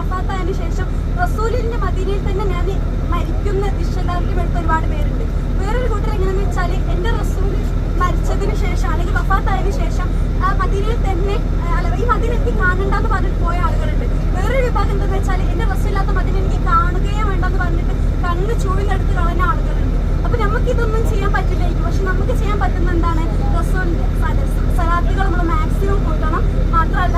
വഫാത്തായതിനു ശേഷം റസൂലിന്റെ മദീനയിൽ തന്നെ ഞാൻ മരിക്കുന്ന ദിശകാരിലും എടുത്ത ഒരുപാട് പേരുണ്ട്. വേറൊരു കൂട്ടർ എങ്ങനെയെന്ന് വെച്ചാൽ എന്റെ റസൂൽ മരിച്ചതിന് ശേഷം അല്ലെങ്കിൽ വഫാത്തായതിനു ശേഷം ആ മദീനയിൽ തന്നെ ഈ മദീനയ്ക്ക് കാണണ്ടെന്ന് പറഞ്ഞിട്ട് പോയ ആളുകളുണ്ട്. വേറൊരു വിഭാഗം എന്താണെന്ന് വെച്ചാൽ എന്റെ റസൂലില്ലാത്ത മദീന എനിക്ക് കാണുകയേ വേണ്ടെന്ന് പറഞ്ഞിട്ട് കണ്ണ് ചൂഴിലെടുത്ത് കളഞ്ഞ ആളുകളുണ്ട്. അപ്പൊ നമുക്ക് ഇതൊന്നും ചെയ്യാൻ പറ്റില്ലായിരിക്കും. പക്ഷെ നമുക്ക് ചെയ്യാൻ പറ്റുന്ന എന്താണ്? റസൂലിന്റെ സലാത്തുകൾ നമ്മൾ മാക്സിമം കൂട്ടണം. മാത്രമല്ല